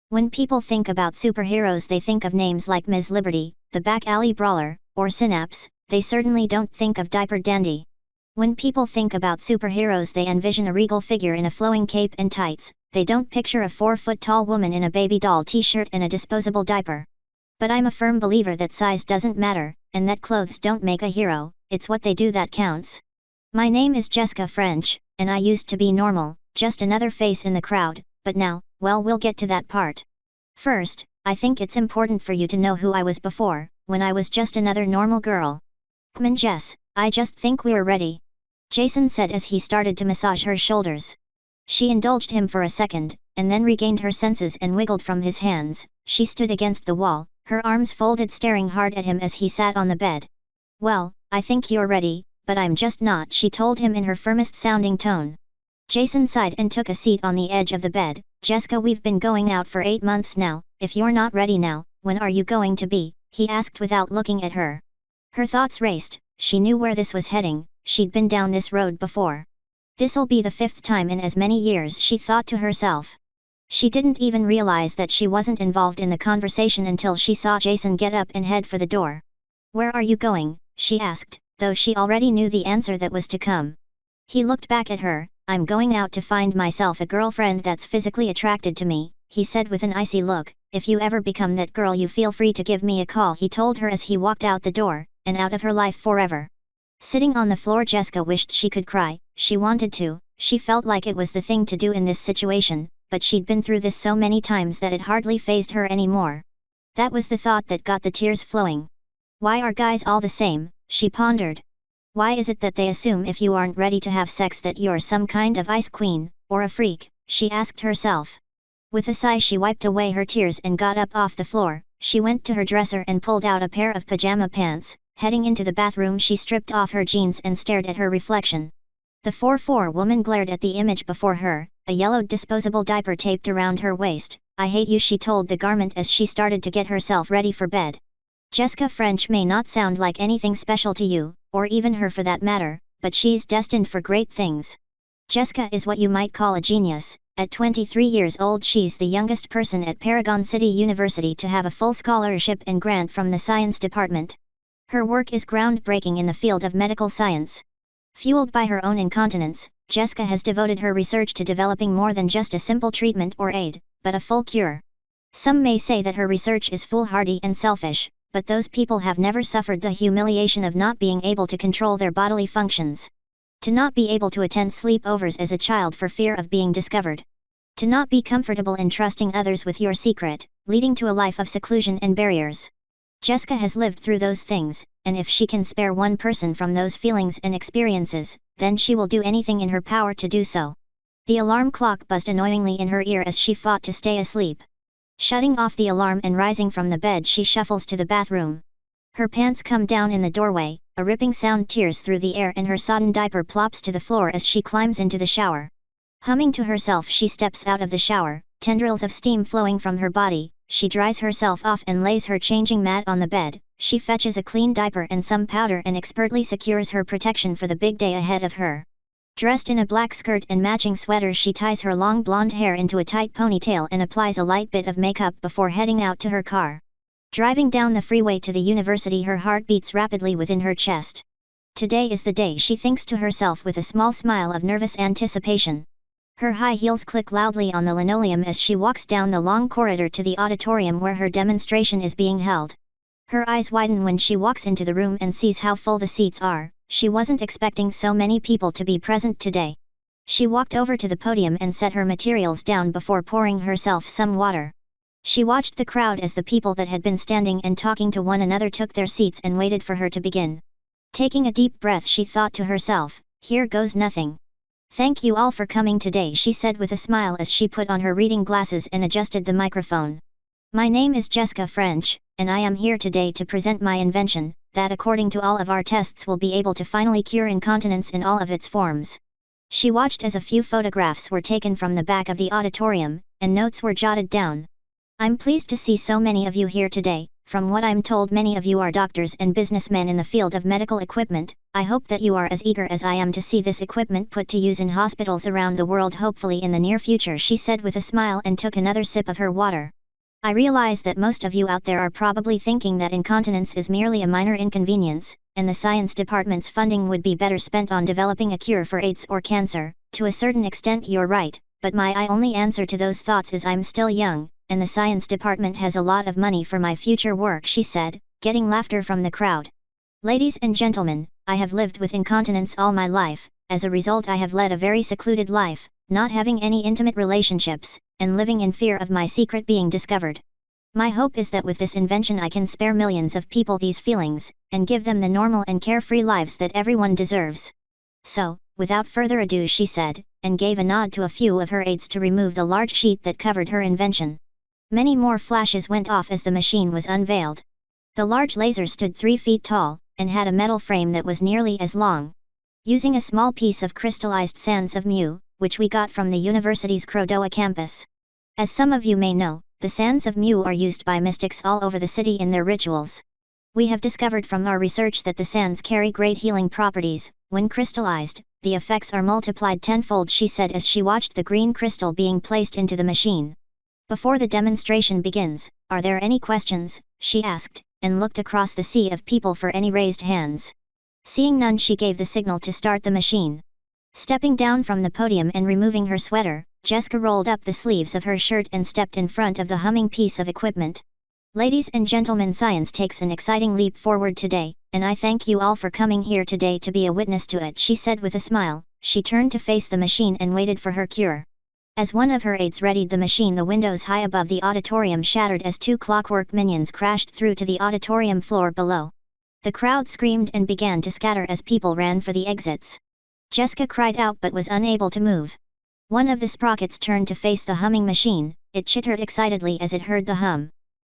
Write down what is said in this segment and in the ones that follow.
When people think about superheroes they think of names like Ms. Liberty, the back alley brawler, or Synapse, they certainly don't think of diaper dandy. When people think about superheroes they envision a regal figure in a flowing cape and tights, they don't picture a 4-foot-tall woman in a baby doll t-shirt and a disposable diaper. But I'm a firm believer that size doesn't matter, and that clothes don't make a hero, it's what they do that counts. My name is Jessica French, and I used to be normal, just another face in the crowd, but now, well, we'll get to that part. First, I think it's important for you to know who I was before, when I was just another normal girl. Come on, Jess, I just think we're ready. Jason said as he started to massage her shoulders. She indulged him for a second, and then regained her senses and wiggled from his hands. She stood against the wall, her arms folded, staring hard at him as he sat on the bed. Well, I think you're ready, but I'm just not, she told him in her firmest-sounding tone. Jason sighed and took a seat on the edge of the bed. Jessica, we've been going out for 8 months now, if you're not ready now, when are you going to be? He asked without looking at her. Her thoughts raced, she knew where this was heading, she'd been down this road before. This'll be the 5th time in as many years, she thought to herself. She didn't even realize that she wasn't involved in the conversation until she saw Jason get up and head for the door. Where are you going? She asked, though she already knew the answer that was to come. He looked back at her. I'm going out to find myself a girlfriend that's physically attracted to me, he said with an icy look. If you ever become that girl, you feel free to give me a call, he told her as he walked out the door, and out of her life forever. Sitting on the floor, Jessica wished she could cry. She wanted to, she felt like it was the thing to do in this situation, but she'd been through this so many times that it hardly fazed her anymore. That was the thought that got the tears flowing. Why are guys all the same? She pondered. Why is it that they assume if you aren't ready to have sex that you're some kind of ice queen, or a freak? She asked herself. With a sigh she wiped away her tears and got up off the floor. She went to her dresser and pulled out a pair of pajama pants. Heading into the bathroom she stripped off her jeans and stared at her reflection. The 4'4" woman glared at the image before her, a yellowed disposable diaper taped around her waist. I hate you, she told the garment as she started to get herself ready for bed. Jessica French may not sound like anything special to you, or even her for that matter, but she's destined for great things. Jessica is what you might call a genius. At 23 years old she's the youngest person at Paragon City University to have a full scholarship and grant from the science department. Her work is groundbreaking in the field of medical science. Fueled by her own incontinence, Jessica has devoted her research to developing more than just a simple treatment or aid, but a full cure. Some may say that her research is foolhardy and selfish, but those people have never suffered the humiliation of not being able to control their bodily functions. To not be able to attend sleepovers as a child for fear of being discovered. To not be comfortable in trusting others with your secret, leading to a life of seclusion and barriers. Jessica has lived through those things, and if she can spare one person from those feelings and experiences, then she will do anything in her power to do so. The alarm clock buzzed annoyingly in her ear as she fought to stay asleep. Shutting off the alarm and rising from the bed she shuffles to the bathroom. Her pants come down in the doorway, a ripping sound tears through the air and her sodden diaper plops to the floor as she climbs into the shower. Humming to herself she steps out of the shower, tendrils of steam flowing from her body. She dries herself off and lays her changing mat on the bed. She fetches a clean diaper and some powder and expertly secures her protection for the big day ahead of her. Dressed in a black skirt and matching sweater she ties her long blonde hair into a tight ponytail and applies a light bit of makeup before heading out to her car. Driving down the freeway to the university her heart beats rapidly within her chest. Today is the day, she thinks to herself with a small smile of nervous anticipation. Her high heels click loudly on the linoleum as she walks down the long corridor to the auditorium where her demonstration is being held. Her eyes widen when she walks into the room and sees how full the seats are. She wasn't expecting so many people to be present today. She walked over to the podium and set her materials down before pouring herself some water. She watched the crowd as the people that had been standing and talking to one another took their seats and waited for her to begin. Taking a deep breath she thought to herself, here goes nothing. Thank you all for coming today, she said with a smile as she put on her reading glasses and adjusted the microphone. My name is Jessica French, and I am here today to present my invention, that according to all of our tests will be able to finally cure incontinence in all of its forms. She watched as a few photographs were taken from the back of the auditorium, and notes were jotted down. I'm pleased to see so many of you here today. From what I'm told, many of you are doctors and businessmen in the field of medical equipment. I hope that you are as eager as I am to see this equipment put to use in hospitals around the world, hopefully in the near future, she said with a smile and took another sip of her water. I realize that most of you out there are probably thinking that incontinence is merely a minor inconvenience, and the science department's funding would be better spent on developing a cure for AIDS or cancer. To a certain extent you're right, but my only answer to those thoughts is I'm still young, and the science department has a lot of money for my future work, she said, getting laughter from the crowd. Ladies and gentlemen, I have lived with incontinence all my life. As a result I have led a very secluded life, not having any intimate relationships, and living in fear of my secret being discovered. My hope is that with this invention I can spare millions of people these feelings, and give them the normal and carefree lives that everyone deserves. So, without further ado, she said, and gave a nod to a few of her aides to remove the large sheet that covered her invention. Many more flashes went off as the machine was unveiled. The large laser stood 3 feet tall, and had a metal frame that was nearly as long. Using a small piece of crystallized sands of mu, which we got from the university's Crodoa campus. As some of you may know, the sands of mu are used by mystics all over the city in their rituals. We have discovered from our research that the sands carry great healing properties. When crystallized, the effects are multiplied tenfold, she said as she watched the green crystal being placed into the machine. Before the demonstration begins, are there any questions, she asked, and looked across the sea of people for any raised hands. Seeing none, she gave the signal to start the machine. Stepping down from the podium and removing her sweater, Jessica rolled up the sleeves of her shirt and stepped in front of the humming piece of equipment. Ladies and gentlemen, science takes an exciting leap forward today, and I thank you all for coming here today to be a witness to it, she said with a smile. She turned to face the machine and waited for her cure. As one of her aides readied the machine, the windows high above the auditorium shattered as 2 clockwork minions crashed through to the auditorium floor below. The crowd screamed and began to scatter as people ran for the exits. Jessica cried out but was unable to move. One of the sprockets turned to face the humming machine. It chittered excitedly as it heard the hum.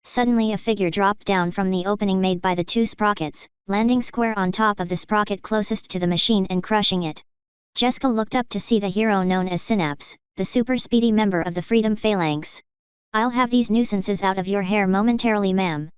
Suddenly a figure dropped down from the opening made by the 2 sprockets, landing square on top of the sprocket closest to the machine and crushing it. Jessica looked up to see the hero known as Synapse, the super speedy member of the Freedom Phalanx. "I'll have these nuisances out of your hair momentarily, ma'am,"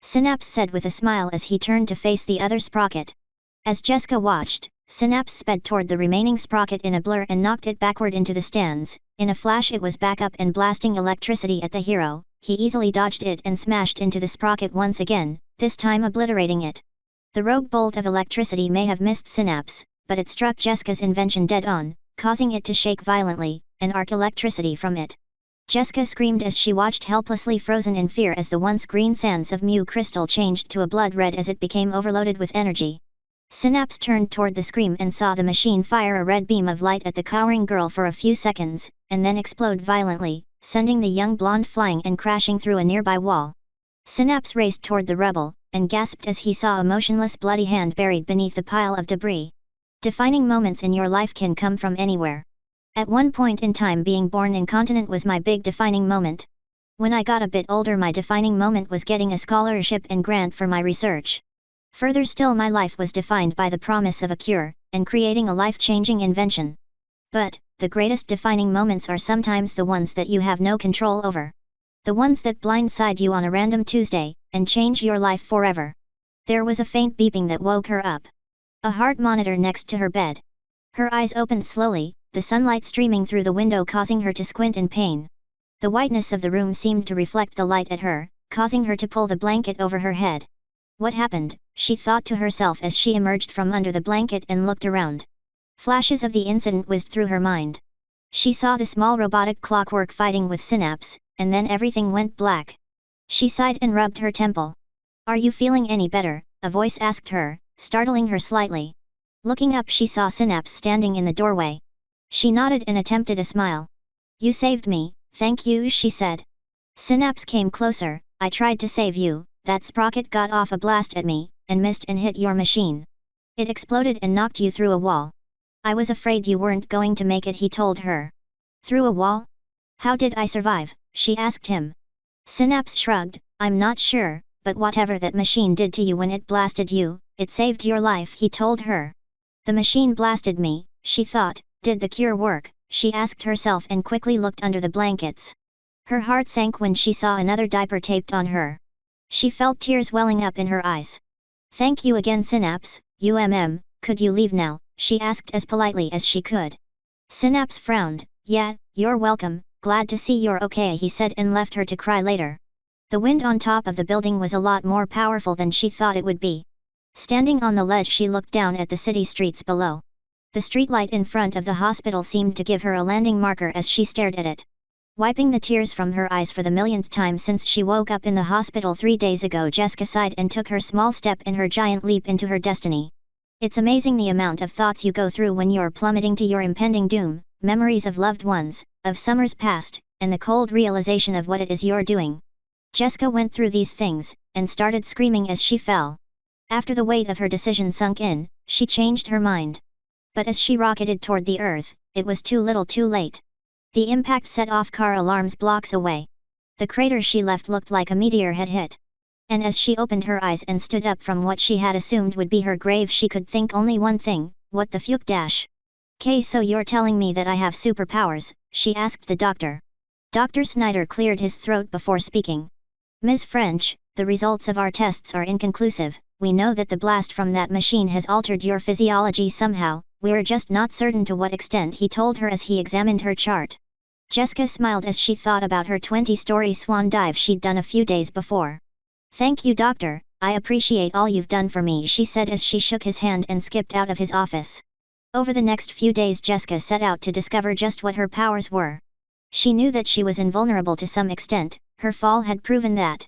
Synapse said with a smile as he turned to face the other sprocket. As Jessica watched, Synapse sped toward the remaining sprocket in a blur and knocked it backward into the stands. In a flash it was back up and blasting electricity at the hero. He easily dodged it and smashed into the sprocket once again, this time obliterating it. The rogue bolt of electricity may have missed Synapse, but it struck Jessica's invention dead on, causing it to shake violently, and arc electricity from it. Jessica screamed as she watched, helplessly frozen in fear as the once green sands of mu crystal changed to a blood red as it became overloaded with energy. Synapse turned toward the scream and saw the machine fire a red beam of light at the cowering girl for a few seconds, and then explode violently, sending the young blonde flying and crashing through a nearby wall. Synapse raced toward the rebel, and gasped as he saw a motionless bloody hand buried beneath the pile of debris. Defining moments in your life can come from anywhere. At one point in time, being born incontinent was my big defining moment. When I got a bit older, my defining moment was getting a scholarship and grant for my research. Further still, my life was defined by the promise of a cure, and creating a life-changing invention. But, the greatest defining moments are sometimes the ones that you have no control over. The ones that blindside you on a random Tuesday, and change your life forever. There was a faint beeping that woke her up. A heart monitor next to her bed. Her eyes opened slowly, the sunlight streaming through the window causing her to squint in pain. The whiteness of the room seemed to reflect the light at her, causing her to pull the blanket over her head. What happened, she thought to herself as she emerged from under the blanket and looked around. Flashes of the incident whizzed through her mind. She saw the small robotic clockwork fighting with Synapse, and then everything went black. She sighed and rubbed her temple. "Are you feeling any better?" a voice asked her, startling her slightly. Looking up, she saw Synapse standing in the doorway. She nodded and attempted a smile. "You saved me, thank you," she said. Synapse came closer. "I tried to save you. That sprocket got off a blast at me, and missed and hit your machine. It exploded and knocked you through a wall. I was afraid you weren't going to make it," he told her. "Through a wall? How did I survive?" she asked him. Synapse shrugged. "I'm not sure, but whatever that machine did to you when it blasted you, it saved your life," he told her. "The machine blasted me," she thought. Did the cure work? She asked herself and quickly looked under the blankets. Her heart sank when she saw another diaper taped on her. She felt tears welling up in her eyes. "Thank you again, Synapse. Could you leave now?" she asked as politely as she could. Synapse frowned. "Yeah, you're welcome, glad to see you're okay," he said, and left her to cry later. The wind on top of the building was a lot more powerful than she thought it would be. Standing on the ledge, she looked down at the city streets below. The streetlight in front of the hospital seemed to give her a landing marker as she stared at it. Wiping the tears from her eyes for the millionth time since she woke up in the hospital 3 days ago, Jessica sighed and took her small step in her giant leap into her destiny. It's amazing the amount of thoughts you go through when you're plummeting to your impending doom, memories of loved ones, of summers past, and the cold realization of what it is you're doing. Jessica went through these things, and started screaming as she fell. After the weight of her decision sunk in, she changed her mind. But as she rocketed toward the earth, it was too little too late. The impact set off car alarms blocks away. The crater she left looked like a meteor had hit. And as she opened her eyes and stood up from what she had assumed would be her grave, she could think only one thing: what the fuck dash. "K, so you're telling me that I have superpowers?" she asked the doctor. Dr. Snyder cleared his throat before speaking. "Ms. French, the results of our tests are inconclusive. We know that the blast from that machine has altered your physiology somehow, we're just not certain to what extent," he told her as he examined her chart. Jessica smiled as she thought about her 20-story swan dive she'd done a few days before. "Thank you, doctor, I appreciate all you've done for me," she said as she shook his hand and skipped out of his office. Over the next few days, Jessica set out to discover just what her powers were. She knew that she was invulnerable to some extent, her fall had proven that.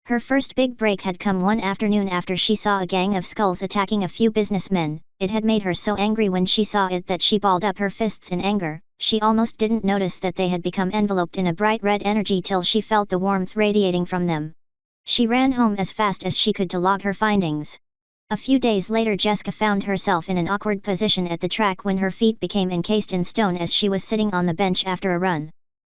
Her first big break had come one afternoon after she saw a gang of skulls attacking a few businessmen. It had made her so angry when she saw it that she balled up her fists in anger. She almost didn't notice that they had become enveloped in a bright red energy till she felt the warmth radiating from them. She ran home as fast as she could to log her findings. A few days later, Jessica found herself in an awkward position at the track when her feet became encased in stone as she was sitting on the bench after a run.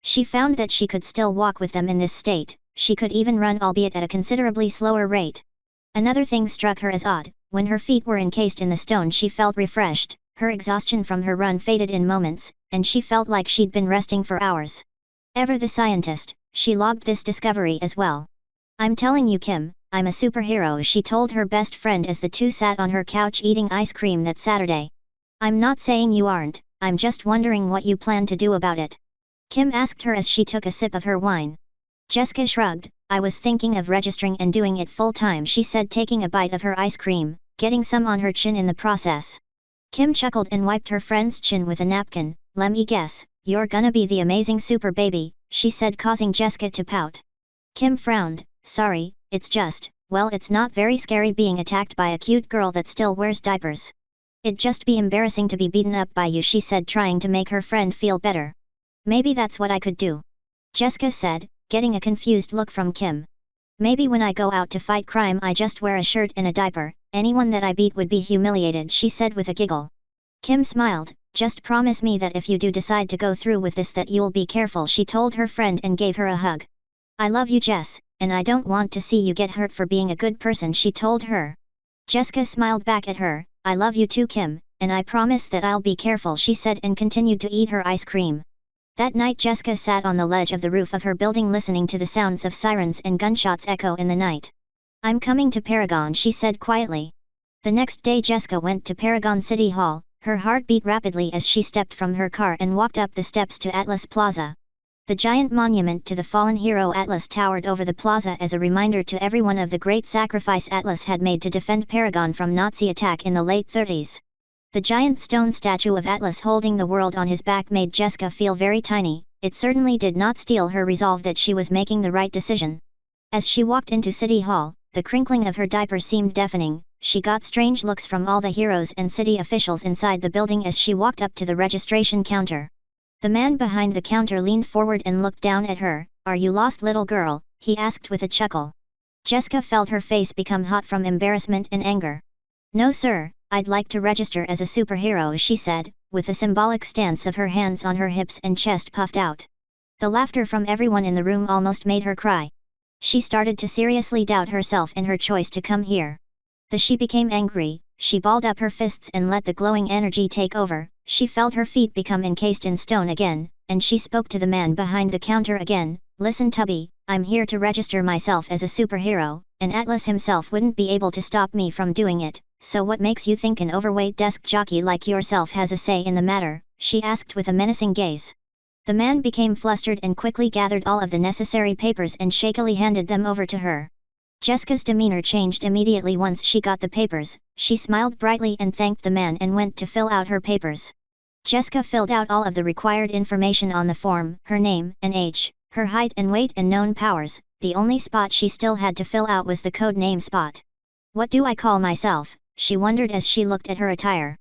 She found that she could still walk with them in this state. She could even run, albeit at a considerably slower rate. Another thing struck her as odd: when her feet were encased in the stone she felt refreshed, her exhaustion from her run faded in moments, and she felt like she'd been resting for hours. Ever the scientist, she logged this discovery as well. "I'm telling you, Kim, I'm a superhero," she told her best friend as the two sat on her couch eating ice cream that Saturday. "I'm not saying you aren't, I'm just wondering what you plan to do about it," Kim asked her as she took a sip of her wine. Jessica shrugged. "I was thinking of registering and doing it full-time," she said, taking a bite of her ice cream, getting some on her chin in the process. Kim chuckled and wiped her friend's chin with a napkin. "Let me guess, you're gonna be the amazing super baby," she said, causing Jessica to pout. Kim frowned. "Sorry, it's just, well, it's not very scary being attacked by a cute girl that still wears diapers. It'd just be embarrassing to be beaten up by you," she said, trying to make her friend feel better. "Maybe that's what I could do," Jessica said, getting a confused look from Kim. "Maybe when I go out to fight crime I just wear a shirt and a diaper. Anyone that I beat would be humiliated," she said with a giggle. Kim smiled. "Just promise me that if you do decide to go through with this that you'll be careful," she told her friend and gave her a hug. "I love you, Jess, and I don't want to see you get hurt for being a good person," she told her. Jessica smiled back at her. "I love you too, Kim, and I promise that I'll be careful," she said, and continued to eat her ice cream. That night Jessica sat on the ledge of the roof of her building listening to the sounds of sirens and gunshots echo in the night. "I'm coming to Paragon," she said quietly. The next day Jessica went to Paragon City Hall. Her heart beat rapidly as she stepped from her car and walked up the steps to Atlas Plaza. The giant monument to the fallen hero Atlas towered over the plaza as a reminder to everyone of the great sacrifice Atlas had made to defend Paragon from Nazi attack in the late 30s. The giant stone statue of Atlas holding the world on his back made Jessica feel very tiny. It certainly did not steal her resolve that she was making the right decision. As she walked into City Hall, the crinkling of her diaper seemed deafening. She got strange looks from all the heroes and city officials inside the building as she walked up to the registration counter. The man behind the counter leaned forward and looked down at her. "Are you lost, little girl?" he asked with a chuckle. Jessica felt her face become hot from embarrassment and anger. "No sir, I'd like to register as a superhero," she said, with a symbolic stance of her hands on her hips and chest puffed out. The laughter from everyone in the room almost made her cry. She started to seriously doubt herself and her choice to come here. She became angry. She balled up her fists and let the glowing energy take over. She felt her feet become encased in stone again, and she spoke to the man behind the counter again. "Listen, Tubby, I'm here to register myself as a superhero, and Atlas himself wouldn't be able to stop me from doing it. So what makes you think an overweight desk jockey like yourself has a say in the matter?" she asked with a menacing gaze. The man became flustered and quickly gathered all of the necessary papers and shakily handed them over to her. Jessica's demeanor changed immediately once she got the papers. She smiled brightly and thanked the man and went to fill out her papers. Jessica filled out all of the required information on the form, her name and age, her height and weight and known powers. The only spot she still had to fill out was the code name spot. What do I call myself? She wondered as she looked at her attire.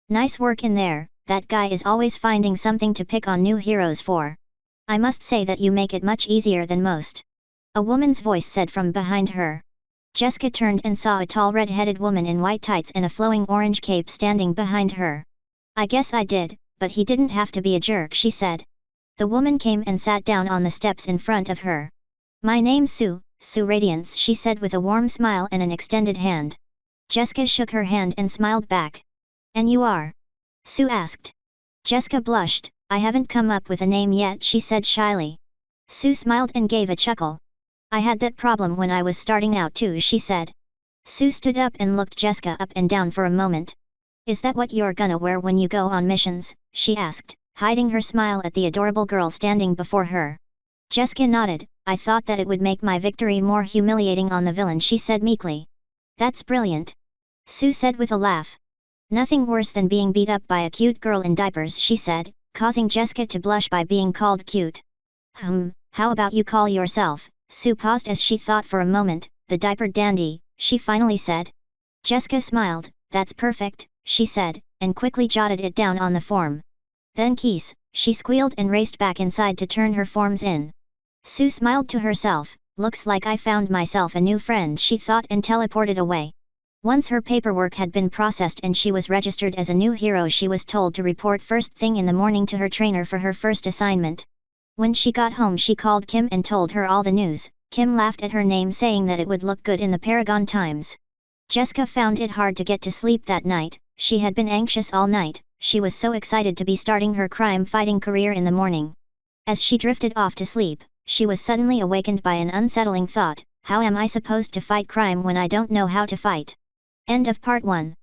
Nice work in there, that guy is always finding something to pick on new heroes for. I must say that you make it much easier than most. A woman's voice said from behind her. Jessica turned and saw a tall red-headed woman in white tights and a flowing orange cape standing behind her. I guess I did, but he didn't have to be a jerk, she said. The woman came and sat down on the steps in front of her. My name's Sue, Sue Radiance, she said with a warm smile and an extended hand. Jessica shook her hand and smiled back. And you are? Sue asked. Jessica blushed. I haven't come up with a name yet, she said shyly. Sue smiled and gave a chuckle. I had that problem when I was starting out too, she said. Sue stood up and looked Jessica up and down for a moment. Is that what you're gonna wear when you go on missions? She asked, hiding her smile at the adorable girl standing before her. Jessica nodded. I thought that it would make my victory more humiliating on the villain, she said meekly. That's brilliant. Sue said with a laugh. Nothing worse than being beat up by a cute girl in diapers, she said, causing Jessica to blush by being called cute. How about you call yourself? Sue paused as she thought for a moment. The diaper dandy, she finally said. Jessica smiled. That's perfect, she said, and quickly jotted it down on the form. Then keys, she squealed and raced back inside to turn her forms in. Sue smiled to herself. Looks like I found myself a new friend, she thought, and teleported away. Once her paperwork had been processed and she was registered as a new hero, she was told to report first thing in the morning to her trainer for her first assignment. When she got home, she called Kim and told her all the news. Kim laughed at her name, saying that it would look good in the Paragon Times. Jessica found it hard to get to sleep that night. She had been anxious all night. She was so excited to be starting her crime-fighting career in the morning. As she drifted off to sleep, she was suddenly awakened by an unsettling thought. How am I supposed to fight crime when I don't know how to fight? End of part 1.